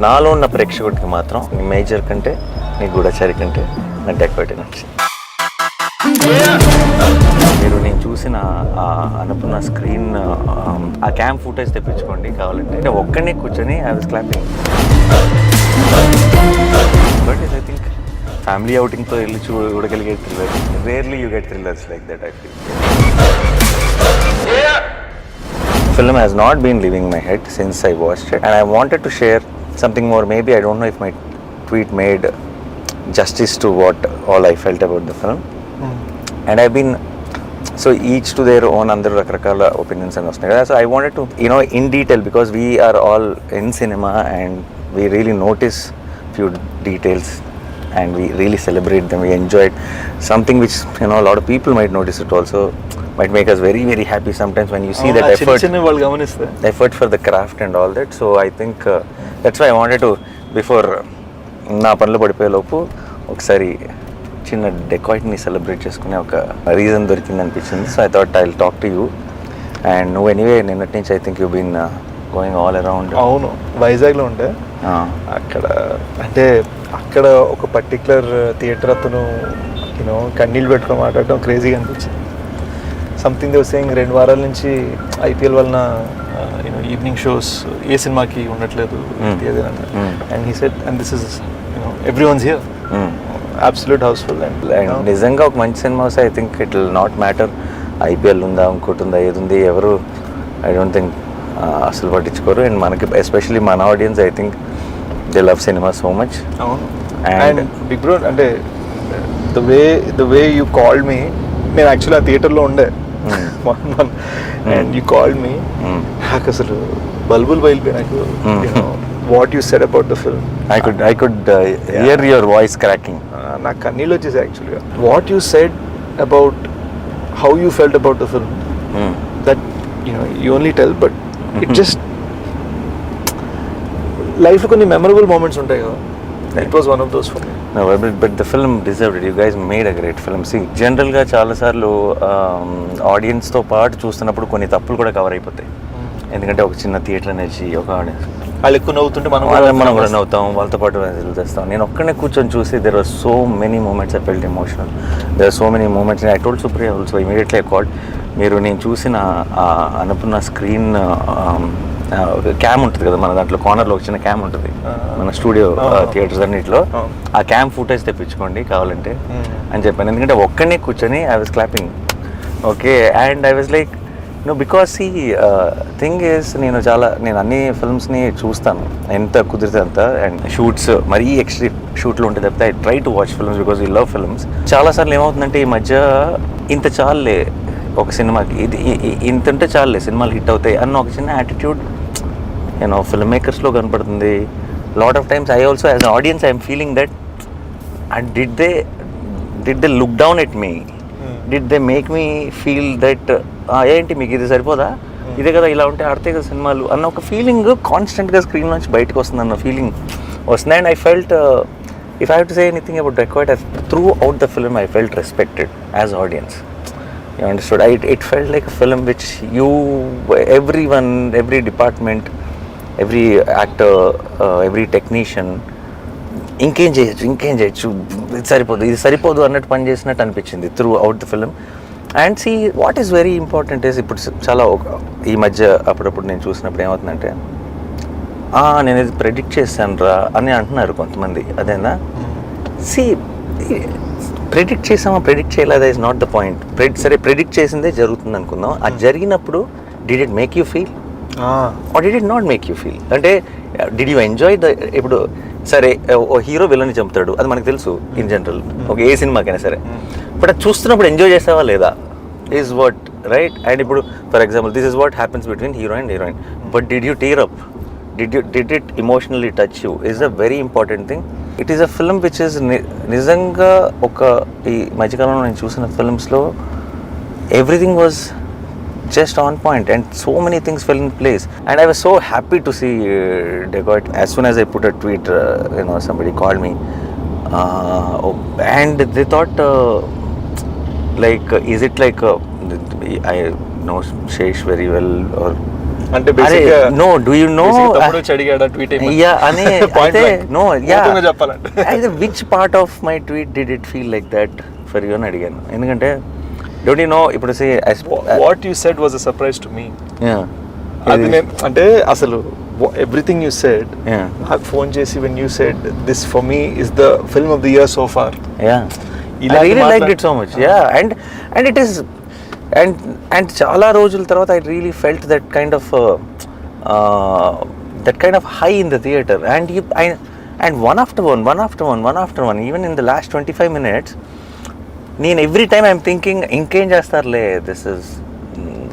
నాలో ఉన్న ప్రేక్షకుడికి మాత్రం నీ మేజర్ కంటే నీ గూఢచారి కంటే నా డెకోయిట్ నచ్చింది. మీరు నేను చూసిన అనుకున్న స్క్రీన్ ఆ క్యామ్ ఫుటేజ్ తెప్పించుకోండి కావాలంటే. అంటే ఒక్కనే కూర్చొని I was clapping. But I think family అవుటింగ్తో వెళ్ళి చూడగలిగే thriller rarely you get thrillers like that. I feel film has not been leaving my head since I watched it, and I wanted to share something more. Maybe I don't know if my tweet made justice to what all I felt about the film. And I've been so each to their own under rakrakala opinions and stuff. So I wanted to, you know, in detail, because we are all in cinema and we really notice few details and we really celebrate them. We enjoy it. Something which, you know, a lot of people might notice it also, might make us very, very happy sometimes when you see that effort for the craft and all that. So I think that's why I wanted to, before నా పనులు పడిపోయే లోపు ఒకసారి చిన్న డెకాయిట్ని celebrate చేసుకునే ఒక reason దొరికింది అనిపించింది. So I thought I will talk to you. And నువ్వు ఎనీవే నిన్నటి నుంచి I think you been going all around. అవును, వైజాగ్లో ఉండే అక్కడ, అంటే అక్కడ ఒక పర్టికులర్ థియేటర్ అతను యూనో కన్నీళ్ళు పెట్టుకొని మాట్లాడడం క్రేజీగా అనిపించింది. సంథింగ్ దే వర్ సేయింగ్ 2 వారాల నుంచి ఐపీఎల్ వలన యూనో ఈవినింగ్ షోస్ ఏ సినిమాకి ఉండట్లేదు and he said and this is you know everyone's here absolute house full. And నిజంగా ఒక మంచి సినిమా వస్తే I think it will not matter IPL ఉందా ఇంకోటి ఉందా ఏది ఉంది ఎవరు ఐ డోంట్ థింక్ అసలు పట్టించుకోరు. అండ్ మనకి ఎస్పెషల్లీ మన audience I think they love cinema so much. అవును. అండ్ బిగ్ బ్రో అంటే the way you called me, నేను యాక్చువల్లీ ఆ థియేటర్లో ఉండే అండ్ యూ కాల్డ్ మీ, నాకు అసలు బల్బుల్ బయలుపోయి నాకు what you said about the film. I could hear your voice cracking. నాకు కన్నీళ్ళు వచ్చేసి యాక్చువల్గా. What you said about how you felt about the film, that you only tell, but it just లైఫ్లో కొన్ని memorable moments ఉంటాయి కదా. It was one of those for me. No, but the film deserved it. You guys made a great film. See, generally చాలాసార్లు ఆడియన్స్తో పాటు చూస్తున్నప్పుడు కొన్ని తప్పులు కూడా కవర్ అయిపోతాయి. ఎందుకంటే ఒక చిన్న థియేటర్ అనేసి ఒక ఆడియన్స్ వాళ్ళు ఎక్కువ నవ్వుతుంటే మనం కూడా నవ్వుతాం, వాళ్ళతో పాటు చేస్తాం. నేను ఒక్కనే కూర్చొని చూసి there were so many moments I felt emotional. There are so many moments. I told Supriya also immediately I called. మీరు నేను చూసిన అనుకున్న స్క్రీన్ క్యామ్ ఉంటుంది కదా మన దాంట్లో కార్నర్లో ఒక చిన్న క్యామ్ ఉంటుంది మన స్టూడియో థియేటర్స్ అన్నింటిలో, ఆ క్యామ్ ఫుటేజ్ తెప్పించుకోండి కావాలంటే అని చెప్పాను. ఎందుకంటే ఒక్కనే కూర్చొని I was clapping. Okay, and I was like because ఈ థింగ్ ఈస్ నేను అన్ని ఫిల్మ్స్ని చూస్తాను ఎంత కుదిరితే అంత. అండ్ షూట్స్ మరీ ఎక్స్ట్రీమ్ షూట్లు ఉంటే తప్పితే I try to watch films because ఈ లవ్ ఫిల్మ్స్. చాలాసార్లు ఏమవుతుందంటే ఈ మధ్య ఇంత చాలులే ఒక సినిమాకి, ఇది ఇంత ఉంటే చాలులే సినిమాలు హిట్ అవుతాయి అన్న ఒక చిన్న యాటిట్యూడ్ యూనో ఫిల్మ్ మేకర్స్లో కనపడుతుంది. Lot of times I also as an audience I'm feeling that and did they look down at me, did they make me feel that ఏంటి మీకు ఇది సరిపోదా, ఇదే కదా ఇలా ఉంటే ఆడితే కదా సినిమాలు అన్న ఒక ఫీలింగ్ కాన్స్టెంట్గా స్క్రీన్ నుంచి బయటకు వస్తుంది అన్న ఫీలింగ్ వస్తుంది. And I felt if I have to say anything about Dacoit, through out the film I felt respected as audience. You understood? It felt like a film which everyone, every department, every actor, every technician ఇంకేం చేయొచ్చు ఇది సరిపోదు అన్నట్టు పని చేసినట్టు అనిపించింది throughout the film. And see what is very important is ఇప్పుడు చాలా ఈ మధ్య అప్పుడప్పుడు నేను చూసినప్పుడు ఏమవుతుందంటే నేను ఇది ప్రెడిక్ట్ చేశాను రా అని అంటున్నారు కొంతమంది. అదేనా? సి ప్రెడిక్ట్ చేసామా ప్రెడిక్ట్ చేయలేదా ఇస్ నాట్ ద పాయింట్. సరే ప్రెడిక్ట్ చేసిందే జరుగుతుంది అనుకుందాం, అది జరిగినప్పుడు did it make you feel or did it not make you feel? అంటే డిడ్ యూ ఎంజాయ్ ద, ఇప్పుడు సరే ఓ హీరో విలన్ని చంపుతాడు అది మనకు తెలుసు ఇన్ జనరల్ ఒక ఏ సినిమాకైనా సరే, బట్ అది చూస్తున్నప్పుడు ఎంజాయ్ చేసావా లేదా ఈజ్ వాట్ రైట్. అండ్ ఇప్పుడు for example this is what happens between hero and heroine, but did you tear up, did it emotionally touch you is a very important thing. It is a film which is నిజంగా ఒక ఈ మధ్యకాలంలో నేను చూసిన ఫిల్మ్స్లో everything was just on point and so many things fell in place and I was so happy to see Dacoit. As soon as I put a tweet somebody called me and they thought like is it like I know Sesh very well or అంటే బేసిక్గా no do you know తమ్ముడు వచ్చి అడిగాడా tweet yeah అని Point blank. No yeah చెప్పాలంటే అయితే which part of my tweet did it feel like that for you అని అడిగాను. ఎందుకంటే డోంట్ యూ నో ఇప్పుడు what you said was a surprise to me. అది నేను అంటే అసలు ఎవ్రీథింగ్ యూ సెడ్ నాకు ఫోన్ చేసి when you said this for me is the film of the year so far. I really liked it so much. Yeah, and it is, and చాలా రోజుల తర్వాత I really felt that kind of high in the theater, and one after one, even in the last 25 minutes, నేను every time I'm thinking ఇంకేం చేస్తారులే, this is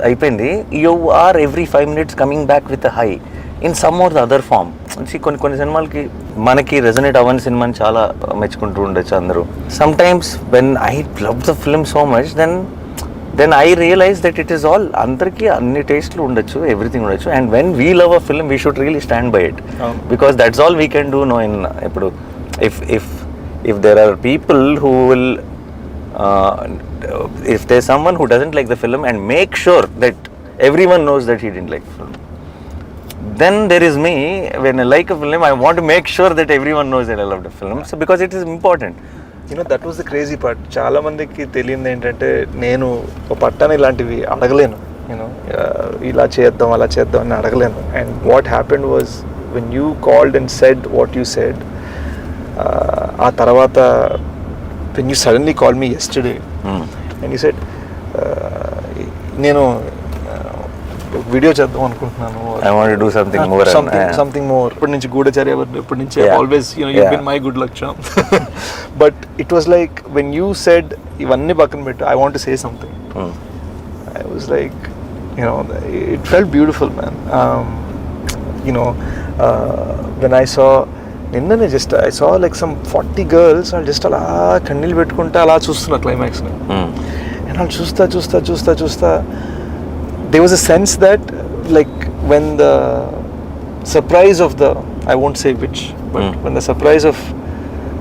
అయిపోయింది. You are every 5 minutes coming back with a high in some or the other form. కొన్ని సినిమాలకి మనకి resonate అవ్వని సినిమాని చాలా మెచ్చుకుంటూ ఉండొచ్చు అందరూ. Sometimes when I love the film so much then I realise that it is all, అందరికీ అన్ని టేస్ట్లు ఉండొచ్చు, ఎవ్రీథింగ్ ఉండొచ్చు. And when we love a film we should really stand by it, because that's all we can do no in. ఇప్పుడు if there are people who will if there someone who doesn't like the film and make sure that everyone knows that he didn't like film, then there is me, when I like a film I want to make sure that everyone knows that I love the film, so because it is important. You know, that was the crazy part. చాలా మందికి తెలియదు ఏంటంటే నేను ఒక పట్టాను ఇలాంటివి అడగలేను, you know ఇలా చేద్దాం అలా చేద్దాం అని అడగలేను. And what happened was when you called and said what you said, ఆ తర్వాత when you suddenly call me yesterday and you said నేను వీడియో చేద్దాం అనుకుంటున్నాను, I want to do something more, something more. ఇప్పటి నుంచి గూఢచర్య, ఇప్పటి నుంచి always you've been my good luck charm. But it was like when you said ఇవన్నీ పక్కన పెట్టు, I want to say something. I was like, you know, it felt beautiful, man. You know, when I saw నిన్ననే just I saw like some 40 girls వాళ్ళు just అలా కన్నీళ్ళు పెట్టుకుంటే అలా చూస్తున్నా క్లైమాక్స్ని. అండ్ వాళ్ళు చూస్తా there was a sense that like when the surprise of the, I won't say which, but when the surprise of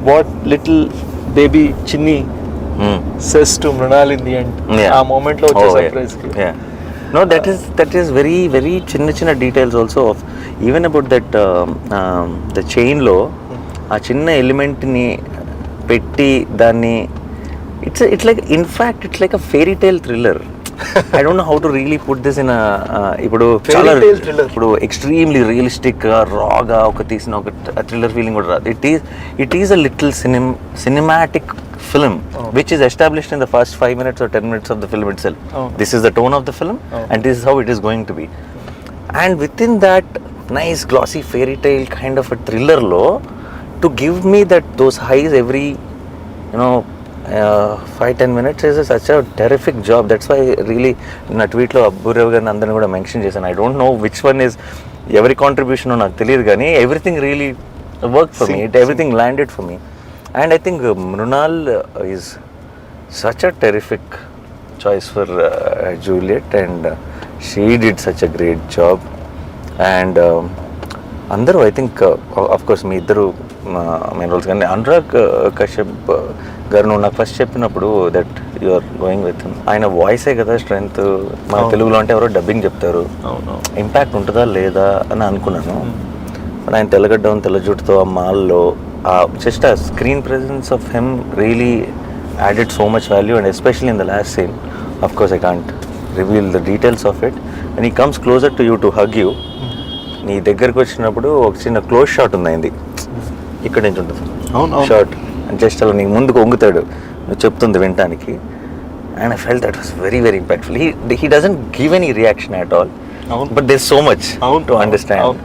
what little baby Chinni says to Mrinal in the end, a moment lo vache surprise ki. No, that is very very chinna details also of even about that the chain lo ఆ చిన్న element ని పెట్టి దాన్ని it's like, in fact it's like a fairy tale thriller. I don't know how to really put this in a ఇప్పుడు చాలా ఇప్పుడు extremely realistic రాగా ఒక తీసిన ఒక థ్రిల్లర్ ఫీలింగ్ కూడా రాదు. It is a little cinematic film which is established in the first 5 minutes or 10 minutes of the film itself. This is the tone of the film and this is how it is going to be, and within that nice glossy fairy tale kind of a thriller lo to give me that those highs every 5-10 minutes is such a terrific job. That's why really na tweet lo Aburav garu andarni kuda mention chesanu. I don't know which one is every contribution నాకు తెలియదు కానీ everything really worked for me. Everything landed for me, and I think Mrinal is such a terrific choice for Juliet, and she did such a great job. And అందరూ I think of course మీ ఇద్దరు main roles, కానీ అనురాగ్ కశ్యప్ గారు నువ్వు నాకు first చెప్పినప్పుడు that you are going with ఆయన వాయిసే కదా స్ట్రెంగ్త్. మన తెలుగులో అంటే ఎవరో డబ్బింగ్ చెప్తారు, ఇంపాక్ట్ ఉంటుందా లేదా అని అనుకున్నాను. ఆయన తెల్లగడ్డం తెల్ల జుట్టుతో ఆ మాల్లో జస్ట్ ఆ screen presence of him really added so much value, and especially in the last scene. Of course I can't reveal the details of it. And he comes closer to you to hug you. నీ దగ్గరకు వచ్చినప్పుడు ఒక చిన్న close shot ఉంది, ఇక్కడ నుంచి ఉంటుంది shot, just అలా నీకు ముందుకు వంగుతాడు నువ్వు చెప్తుంది వినటానికి. And I felt that was very very impactful. He doesn't give any reaction at all, but there so much to understand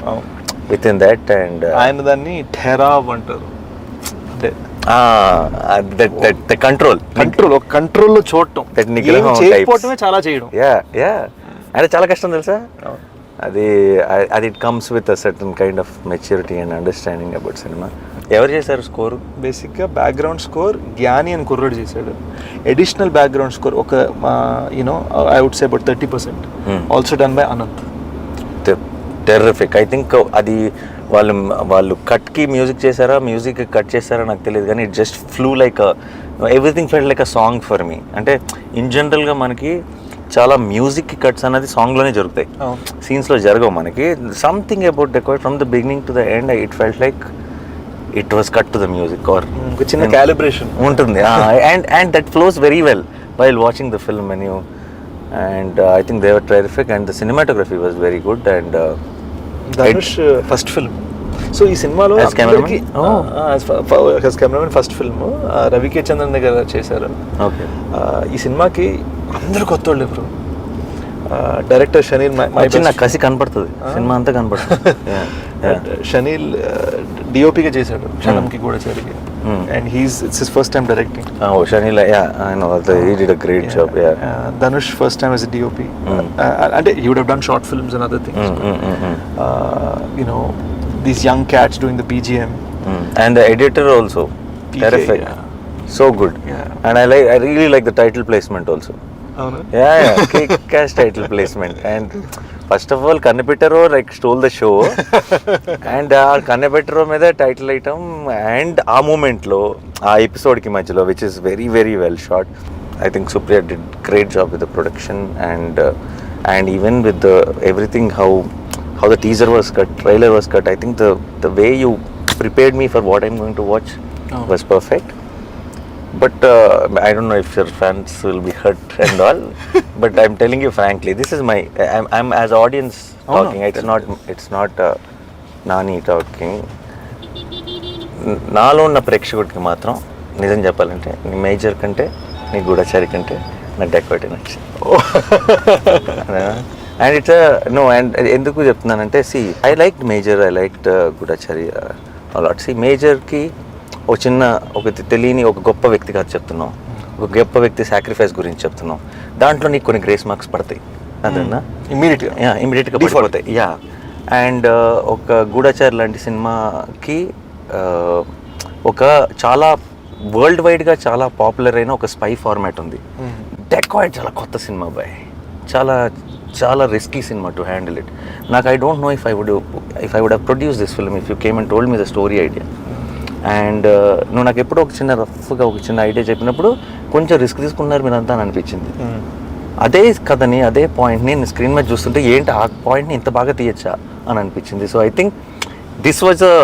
within that. And ఆయన దాన్ని ఠెరావ్ అంటారు, కంట్రోల్లో చూడటం, చేయకపోవటమే చాలా చేయడం. అంటే చాలా కష్టం తెలుసా అది. It comes with a certain kind of maturity and understanding about cinema. ఎవరు చేశారు స్కోరు? బేసిక్గా బ్యాక్గ్రౌండ్ స్కోర్ జ్ఞాని అని కుర్రాడు చేశాడు. అడిషనల్ బ్యాక్గ్రౌండ్ స్కోర్ ఒక I would say about 30% also done by Anant. Terrific. I think అది వాళ్ళు కట్కి మ్యూజిక్ చేశారా, మ్యూజిక్ కట్ చేశారా నాకు తెలియదు, కానీ it just flew like everything felt like a song for me. అంటే ఇన్ జనరల్గా మనకి చాలా మ్యూజిక్ కట్స్ అనేది సాంగ్లోనే జరుగుతాయి, సీన్స్లో జరగవు మనకి. Something about dacoit from the beginning to the end it felt like it was cut to the music or చిన్న calibration ఉంటుంది. And that flows very well while watching the film and you and I think they were terrific and the cinematography was very good. And Dhanush first film. So ఈ సినిమాలో cameraman first film రవికే Chandran దగ్గర చేశారు. ఈ సినిమాకి అందరు కొత్త వాళ్ళు ఇప్పుడు డైరెక్టర్ షనీల్ చిన్న కసి కనపడుతుంది, సినిమా అంతా కనపడుతుంది. షనీల్ డిఓపిగా చేశాడు క్షణంకి కూడా జరిగి, and it's his first time directing. Chenille he did a great job. Dhanush first time as a DOP. అంటే he would have done short films and other things. You know, these young cats doing the BGM. And the editor also terrific. So good. And I really like the title placement also. Kick-ass title placement. And first of all Kannapetaro like stole the show and Kannapetaro మీద title item and ఆ moment లో ఆ episode కి మధ్యలో which is very very well shot. I think Supriya did great job with the production and even with the everything how the teaser was cut, trailer was cut. I think the way you prepared me for what I'm going to watch was perfect. But I don't know if your fans will be hurt and all. But I'm telling you frankly, this is I'm as audience talking. It's not Nani talking. నాలో ఉన్న ప్రేక్షకుడికి మాత్రం నిజం చెప్పాలంటే నీ major కంటే నీ గూఢచారి కంటే నాకు డెకాయిట్ నచ్చింది. అండ్ ఇట్స్ నో అండ్ ఎందుకు చెప్తున్నానంటే I like Major, I like Goodachari a lot. మేజర్కి ఒక తెలియని ఒక గొప్ప వ్యక్తి కాదు చెప్తున్నాం, ఒక గొప్ప వ్యక్తి సాక్రిఫైస్ గురించి చెప్తున్నాం. దాంట్లో నీకు కొన్ని గ్రేస్ మార్క్స్ పడతాయి, అదన్నా ఇమీడియట్గా పడిపోతాయి. అండ్ ఒక గూఢచారి లాంటి సినిమాకి ఒక చాలా వరల్డ్ వైడ్గా చాలా పాపులర్ అయిన ఒక స్పై ఫార్మాట్ ఉంది. డెకాయిట్ చాలా కొత్త సినిమా బాయ్, చాలా risky cinema to handle it. నాకు I don't know if I would have produce this film if you came and told me the story idea. అండ్ నువ్వు నాకు ఎప్పుడో ఒక చిన్న ఐడియా చెప్పినప్పుడు కొంచెం రిస్క్ తీసుకున్నారు మీరంతా అని అనిపించింది. అదే కథని అదే పాయింట్ని నేను స్క్రీన్ మీద చూస్తుంటే ఏంటి ఆ పాయింట్ని ఇంత బాగా తీయచ్చా అని అనిపించింది. So I think this was a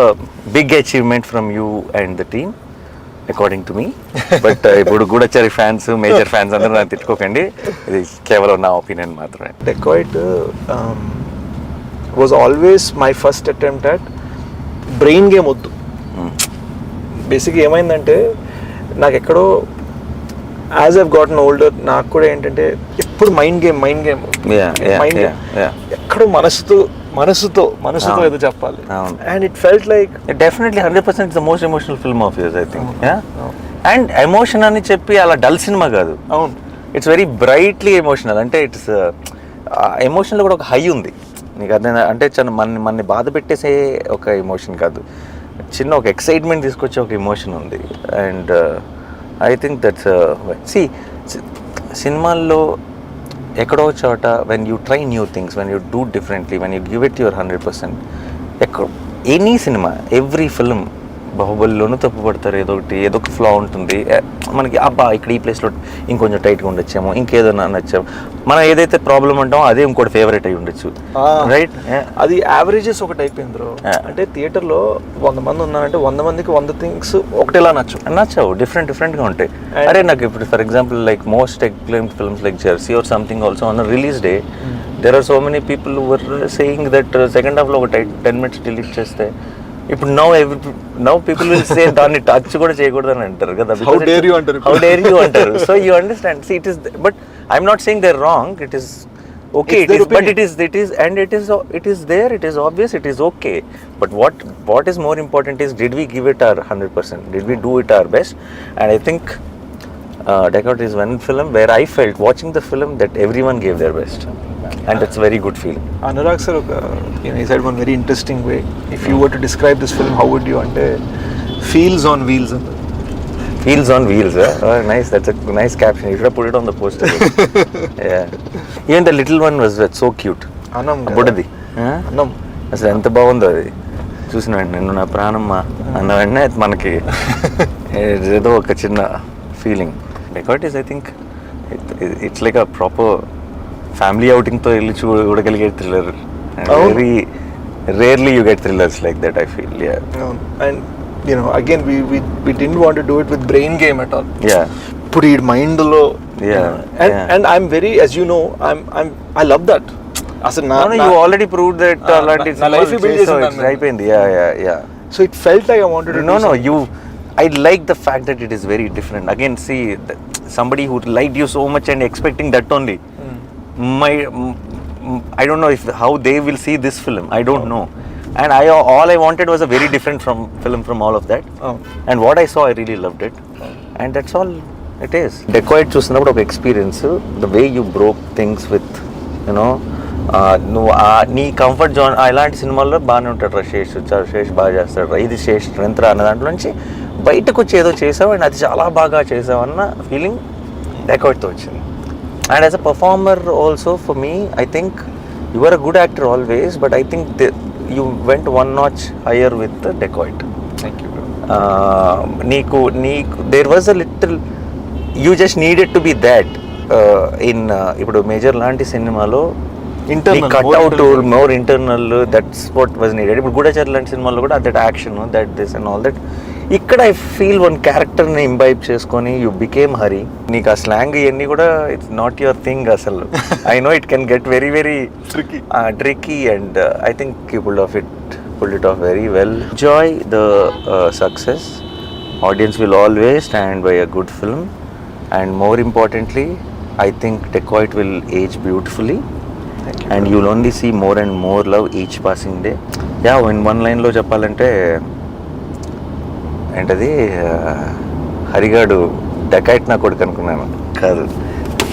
big achievement from you and the team according to me. But ఇప్పుడు గూఢచారి ఫ్యాన్స్, మేజర్ ఫ్యాన్స్ అందరూ నన్ను తిట్టుకోకండి, ఇది కేవలం నా ఒపీనియన్ మాత్రమే. Dacoit was always my first attempt at brain game వద్దు. బేసిక్గా ఏమైందంటే నాకు ఎక్కడో యాజ్ ఐవ్ గాటన్ ఓల్డర్ నాకు కూడా ఏంటంటే ఎప్పుడు మైండ్ గేమ్ ఎక్కడో మనసుతో ఏదో చెప్పాలి. And it felt like definitely 100% the most emotional film of yours I think. And emotion అని చెప్పి అలా డల్ సినిమా కాదు, అవును, ఇట్స్ వెరీ బ్రైట్లీ ఎమోషనల్. అంటే ఇట్స్ ఎమోషన్లో కూడా ఒక హై ఉంది నీకు, అదే అంటే మనని బాధ పెట్టేసే ఒక ఎమోషన్ కాదు, చిన్న ఒక ఎక్సైట్మెంట్ తీసుకొచ్చే ఒక ఎమోషన్ ఉంది. అండ్ ఐ థింక్ దట్స్ సినిమాల్లో ఎక్కడో చోట when you try new things, when you do differently, when you give it your 100%, any cinema every film బాహుబలిలోనూ తప్పు పడతారు, ఏదో ఒక ఫ్లా ఉంటుంది మనకి. అబ్బా ఇక్కడ ఈ ప్లేస్లో ఇంకొంచెం టైట్గా ఉండొచ్చేమో, ఇంకేదో నచ్చాము, మనం ఏదైతే ప్రాబ్లం అంటామో అదే ఇంకోటి ఫేవరెట్ అయి ఉండొచ్చు, రైట్? అది యావరేజెస్ ఒకటి అయిపోయింది బ్రో. అంటే థియేటర్లో 100 మంది ఉన్నారంటే 100 మందికి 100 థింగ్స్ ఒకటేలా నచ్చవు, డిఫరెంట్గా ఉంటాయి. అరే నాకు ఇప్పుడు for example like most acclaimed films like Jersey or something also on release day there are so many people who were saying that second half లో ఒక 10 minutes delete చేస్తే ఇప్పుడు now people will say దాన్ని touch కూడా చేయకూడదని అంటారు కదా. How dare you అంటారు. So you understand, see it is, but I'm not saying they're wrong, it is okay, but it is there, it is obvious, it is okay, but what is more important is did we give it our 100%, did we do it our best? And I think Dacoit is one film where I felt watching the film that everyone gave their best, and that's a very good feeling. Anurag sir, he said one very interesting way, if you were to describe this film, how would you ante feels on wheels Feels on wheels, oh, nice, that's a nice caption, you should have put it on the poster. Yeah, even the little one was so cute. బుడ్డది అన్నం అసలు ఎంత బాగుందో అది చూసిన వెంటనే నేను నా ప్రాణమ్మ అన్న వెంటనే మనకి ఏదో ఒక చిన్న feeling. Dacoit is, I think, it's like a proper family అవుటింగ్తో వెళ్ళి చూడగలిగే thriller. Very rarely you get thrillers like that I feel. And again we didn't want to do it with brain game at all. ఇప్పుడు ఈ మైండ్లో and I'm very, as you know, I love that. అసలు you already proved that అలాంటి life build చేసింది అయిపోయింది. So it felt like I wanted to no you I like the fact that it is very different. Again, see, somebody who liked you so much and expecting that only. I don't know how they will see this film. I don't know. And all I wanted was a very different film from all of that. And what I saw, I really loved it. And that's all it is. Dacoit చూసినప్పుడు ఒక experience, the way you broke things with, నువ్వు నీ comfort zone. ఇలాంటి సినిమాల్లో బాగానే ఉంటాడు రా శేష్ బాగా చేస్తాడు రా, ఇది శేష్ స్ట్రెంత్ రా అన్న దాంట్లో నుంచి బయటకు వచ్చి ఏదో చేసావు అండ్ అది చాలా బాగా చేసావు అన్న ఫీలింగ్ Dacoitతో వచ్చింది. And as a performer also for me, I think you are a good actor always, but I think you went one notch higher with the Dacoit. Thank you, bro. నీకు there was a little, you just needed to be that in ఇప్పుడు major లాంటి సినిమాలో Internal, cutout more internal, that's what was needed. ఇప్పుడు గూఢచారి లాంటి సినిమాలో కూడా that action, that this and all that. ఇక్కడ I feel one క్యారెక్టర్ని ఇంబైబ్ చేసుకొని యూ బికేమ్ హరి. నీకు ఆ స్లాంగ్ ఇవన్నీ కూడా ఇట్స్ నాట్ యువర్ థింగ్ అసలు. I know it can get very very tricky and I think you pulled it off very well. Enjoy the success. Audience will always stand by a good film, and more importantly, I think Dacoit will age beautifully. And you'll only see more and more love each passing day. In one line లో చెప్పాలంటే ఏంటది, హరిగాడు dacoit నా కొడుకు అనుకున్నాను, కాదు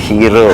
hero.